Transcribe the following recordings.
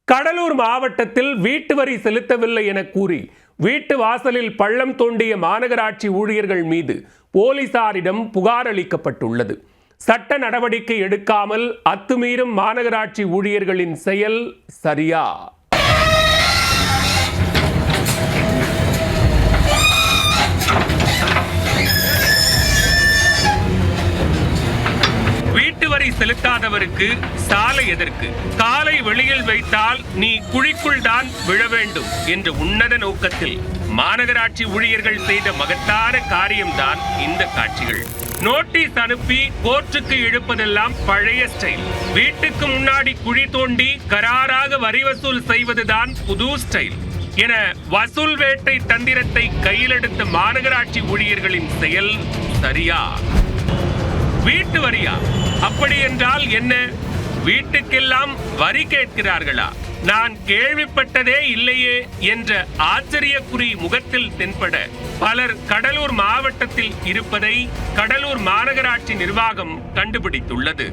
கடலூர் மாவட்டத்தில் வீட்டு வரி செலுத்தவில்லை என கூறி வீட்டு வாசலில் பள்ளம் தோண்டிய மாநகராட்சி ஊழியர்கள் மீது போலீசாரிடம் புகார் அளிக்கப்பட்டுள்ளது. சட்ட நடவடிக்கை எடுக்காமல் அத்துமீறும் மாநகராட்சி ஊழியர்களின் செயல் சரியா? வரி செலுத்தாதவருக்கு சாலை எதற்கு? காலை வெளியில் வைத்தால் நீ குழிக்குள் தான் விழ வேண்டும் என்ற உன்னத நோக்கத்தில் மாநகராட்சி ஊழியர்கள் செய்த மகத்தான காரியம்தான் இந்த காட்சிகள். நோட்டீஸ் அனுப்பி கோர்ட்டுக்கு இழுப்பதெல்லாம் பழைய ஸ்டைல். வீட்டுக்கு முன்னாடி குழி தோண்டி கராராக வரி வசூல் செய்வதுதான் புது ஸ்டைல் என வசூல் வேட்டை தந்திரத்தை கையிலெடுத்த மாநகராட்சி ஊழியர்களின் செயல் சரியா? வீட்டு வரியா? அப்படி என்றால் என்ன? வீட்டுக்கெல்லாம் வரி கேட்கிறார்களா? நான் கேள்விப்பட்டதே இல்லையே என்ற ஆச்சரியக்குறி முகத்தில் தென்பட பலர் கடலூர் மாவட்டத்தில் இருப்பதை கடலூர் மாநகராட்சி நிர்வாகம் கண்டுபிடித்துள்ளது.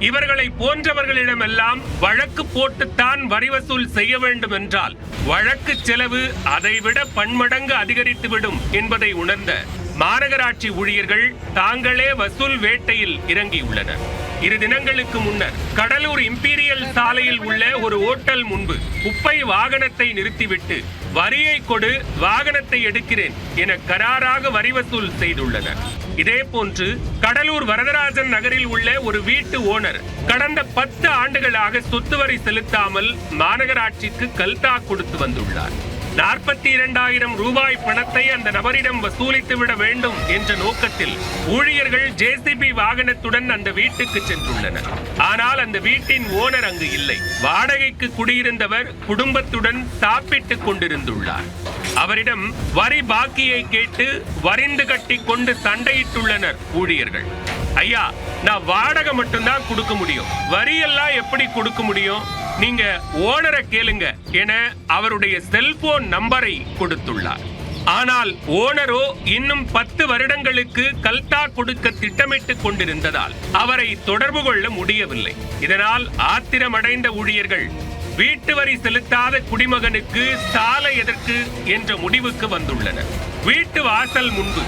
இவர்களை போன்றவர்களிடமெல்லாம் வழக்கு போட்டுத்தான் வரி வசூல் செய்ய வேண்டும் என்றால் வழக்கு செலவு அதைவிட பன்மடங்கு அதிகரித்துவிடும் என்பதை உணர்ந்த மாநகராட்சி ஊழியர்கள் தாங்களே வசூல் வேட்டையில் இறங்கியுள்ளனர். 2 தினங்களுக்கு முன்னர் கடலூர் இம்பீரியல் சாலையில் உள்ள ஒரு ஓட்டல் முன்பு குப்பை வாகனத்தை நிறுத்திவிட்டு வரியை கொடு, வாகனத்தை எடுக்கிறேன் என கராராக வரி வசூல் செய்துள்ளனர். இதே போன்று கடலூர் வரதராஜன் நகரில் உள்ள ஒரு வீட்டு ஓனர் கடந்த 10 ஆண்டுகளாக சொத்து வரி செலுத்தாமல் மாநகராட்சிக்கு கல்தா கொடுத்து வந்துள்ளார். 42,000 ரூபாய் பணத்தை அந்த நபரிடம் வசூலித்து விட வேண்டும் என்ற நோக்கத்தில் ஊழியர்கள் JCB வாகனத்துடன் அந்த வீட்டுக்கு சென்றுள்ளனர். ஆனால் அந்த வீட்டின் ஓனர் அங்கு இல்லை. வாடகைக்கு குடியிருந்தவர் குடும்பத்துடன் சாப்பிட்டுக் கொண்டிருந்துள்ளார். அவரிடம் வரி பாக்கியை கேட்டு வரிந்து கட்டி கொண்டு சண்டையிட்டுள்ளனர் ஊழியர்கள். ஐயா, நான் வாடகை மட்டும்தான் கொடுக்க முடியும், வரியெல்லாம் எப்படி கொடுக்க முடியும்? நீங்க ஓனரை கேளுங்க என அவருடைய செல்போன் நம்பரை கொடுத்துள்ளார். ஆனால் ஓனரோ இன்னும் 10 வருடங்களுக்கு கல்தா கொடுக்க திட்டமிட்டுக் கொண்டிருந்ததால் அவரை தொடர்பு கொள்ள முடியவில்லை. இதனால் ஆத்திரமடைந்த ஊழியர்கள் வீட்டு வரி செலுத்தாத குடிமகனுக்கு சாலை எதற்கு என்ற முடிவுக்கு வந்துள்ளனர். வீட்டு வாசல் முன்பு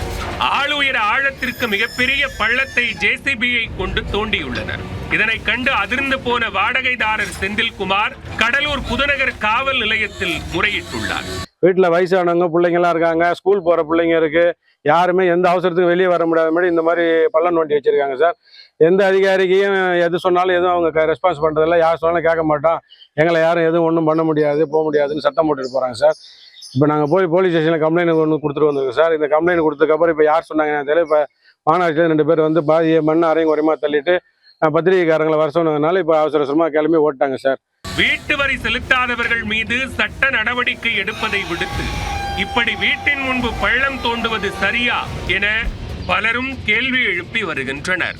ஆளுயர ஆழத்திற்கு மிகப்பெரிய பள்ளத்தை JCBயை கொண்டு தோண்டியுள்ளனர். இதனை கண்டு அதிர்ந்து போன வாடகைதாரர் செந்தில்குமார் கடலூர் புதுநகர் காவல் நிலையத்தில் முறையிட்டுள்ளார். வீட்டில் வயசானவங்க பிள்ளைங்கலாம் இருக்காங்க, ஸ்கூல் போகிற பிள்ளைங்க இருக்கு, யாருமே எந்த அவசரத்துக்கும் வெளியே வர முடியாத மாதிரி இந்த மாதிரி பள்ளம் நோண்டி வச்சிருக்காங்க சார். எந்த அதிகாரிக்கையும் எது சொன்னாலும் எதுவும் அவங்க ரெஸ்பான்ஸ் பண்ணுறதில்ல. யார் சொன்னாலும் கேட்க மாட்டோம், எங்களை யாரும் எதுவும் ஒன்றும் பண்ண முடியாது, போக முடியாதுன்னு சட்டம் போட்டுட்டு போகிறாங்க சார். இப்போ நாங்கள் போலீஸ் ஸ்டேஷனில் கம்ப்ளைண்ட் ஒன்று கொடுத்துட்டு வந்திருக்கோம் சார். இந்த கம்ப்ளைண்ட் கொடுத்ததுக்கப்புறம் இப்போ யார் சொன்னாங்க எனக்கு தெரியல. இப்போ மாநகராட்சியில் 2 பேர் வந்து பாதியை மண் அரையும் குறையமாக தள்ளிட்டு பத்திரிகைக்காரங்களை வர சொன்னதுனால இப்போ அவசரமாக கிளம்பி ஓட்டாங்க சார். வீட்டு வரி செலுத்தாதவர்கள் மீது சட்ட நடவடிக்கை எடுப்பதை விடுத்து இப்படி வீட்டின் முன்பு பள்ளம் தோண்டுவது சரியா என பலரும் கேள்வி எழுப்பி வருகின்றனர்.